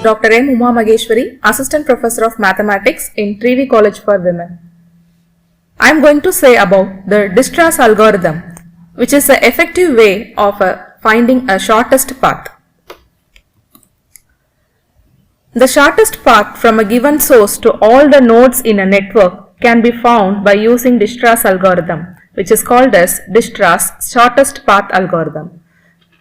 Dr. M. Uma Mageshwari, Assistant Professor of Mathematics in Trivi College for Women. I am going to say about the Dijkstra's algorithm, which is an effective way of finding a shortest path. The shortest path from a given source to all the nodes in a network can be found by using Dijkstra's algorithm, which is called as Dijkstra's shortest path algorithm.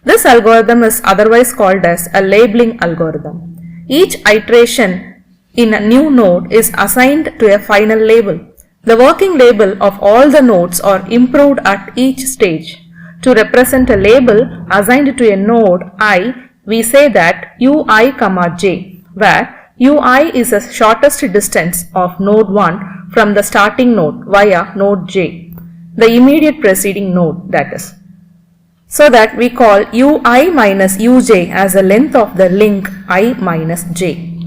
This algorithm is otherwise called as a labeling algorithm. Each iteration in a new node is assigned to a final label. The working label of all the nodes are improved at each stage. To represent a label assigned to a node I, we say that ui, j, where ui is the shortest distance of node 1 from the starting node via node j, the immediate preceding node, that is. So that we call ui minus uj as the length of the link I minus j.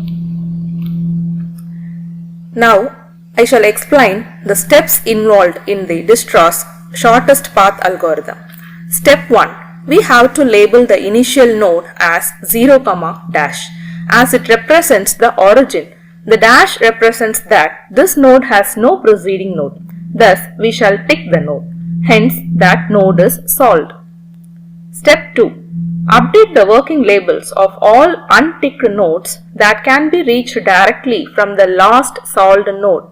Now I shall explain the steps involved in the Dijkstra's shortest path algorithm. Step 1. We have to label the initial node as 0, dash, as it represents the origin. The dash represents that this node has no preceding node. Thus we shall tick the node. Hence that node is solved. Step 2. Update the working labels of all unticked nodes that can be reached directly from the last solved node.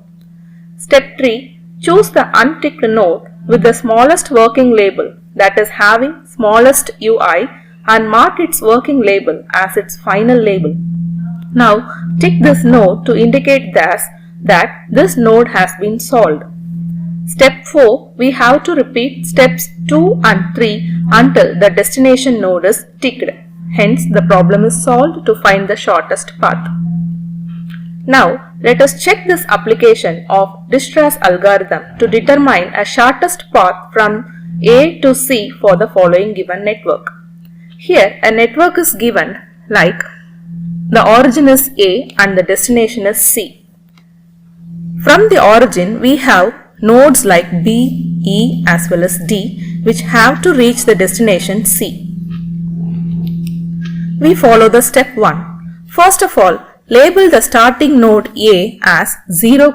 Step 3. Choose the unticked node with the smallest working label, that is having smallest ui, and mark its working label as its final label. Now tick this node to indicate that this node has been solved. Step 4. We have to repeat steps 2 and 3 until the destination node is ticked. Hence the problem is solved to find the shortest path. Now let us check this application of Dijkstra's algorithm to determine a shortest path from A to C for the following given network. Here a network is given like the origin is A and the destination is C. From the origin we have nodes like B, E as well as D which have to reach the destination C. We follow the step 1. First of all, label the starting node A as 0,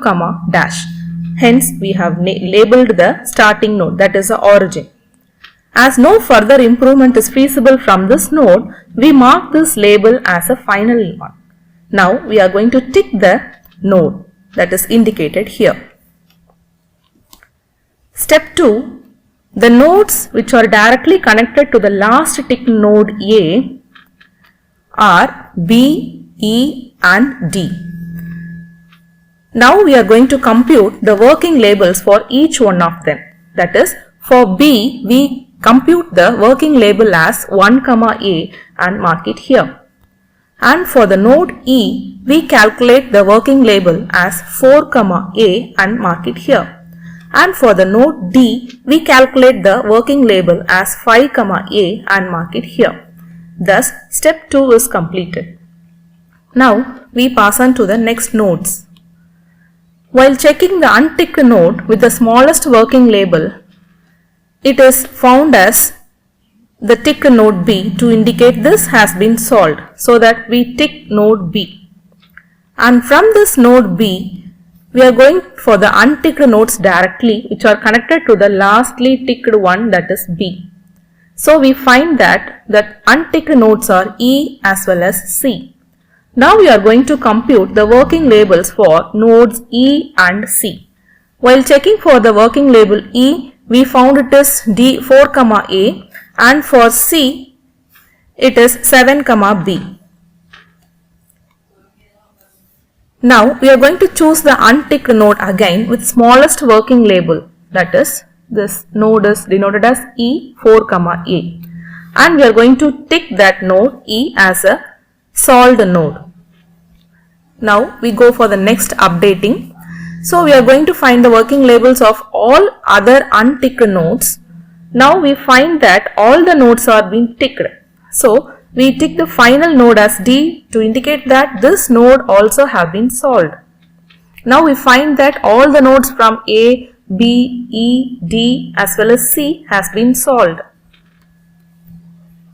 dash. Hence we have labeled the starting node, that is the origin. As no further improvement is feasible from this node, we mark this label as a final one. Now we are going to tick the node that is indicated here. Step 2. The nodes which are directly connected to the last ticked node A are B, E and D. Now we are going to compute the working labels for each one of them. That is, for B we compute the working label as 1, A and mark it here. And for the node E we calculate the working label as 4, A and mark it here. And for the node D, we calculate the working label as 5, A and mark it here. Thus, step 2 is completed. Now, we pass on to the next nodes. While checking the unticked node with the smallest working label, it is found as the ticked node B to indicate this has been solved, so that we tick node B. And from this node B, we are going for the unticked nodes directly which are connected to the lastly ticked one, that is B. So we find that unticked nodes are E as well as C. Now we are going to compute the working labels for nodes E and C. While checking for the working label E, we found it is D 4, A and for C it is 7, B. Now we are going to choose the unticked node again with smallest working label, that is this node is denoted as E 4, A, and we are going to tick that node E as a solved node. Now we go for the next updating. So we are going to find the working labels of all other unticked nodes. Now we find that all the nodes are being ticked. So we tick the final node as D to indicate that this node also have been solved. Now we find that all the nodes from A, B, E, D as well as C has been solved.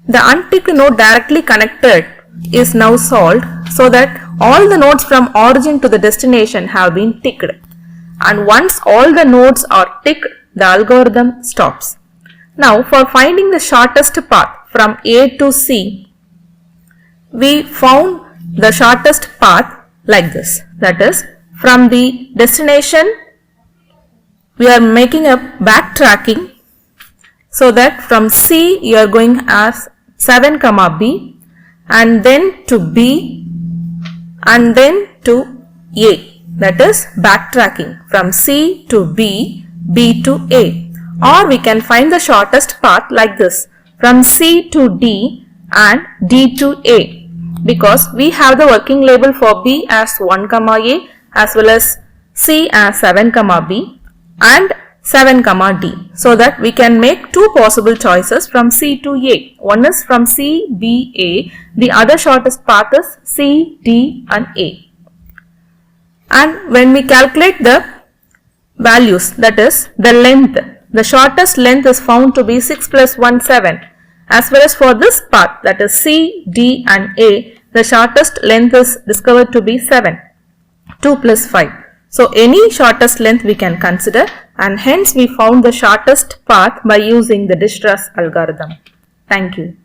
The unticked node directly connected is now solved so that all the nodes from origin to the destination have been ticked. And once all the nodes are ticked, the algorithm stops. Now for finding the shortest path from A to C, we found the shortest path like this. That is, from the destination we are making a backtracking so that from C you are going as 7, B and then to B and then to A. That is backtracking from C to B, B to A. Or we can find the shortest path like this, from C to D and D to A, because we have the working label for B as 1, A as well as C as 7, B and 7, D, so that we can make two possible choices from C to A. One is from C, B, A. The other shortest path is C, D and A. And when we calculate the values, that is the length, the shortest length is found to be 6 plus 1, 7. As well as for this path, that is C, D and A, the shortest length is discovered to be 7, 2 plus 5. So any shortest length we can consider, and hence we found the shortest path by using the Dijkstra's algorithm. Thank you.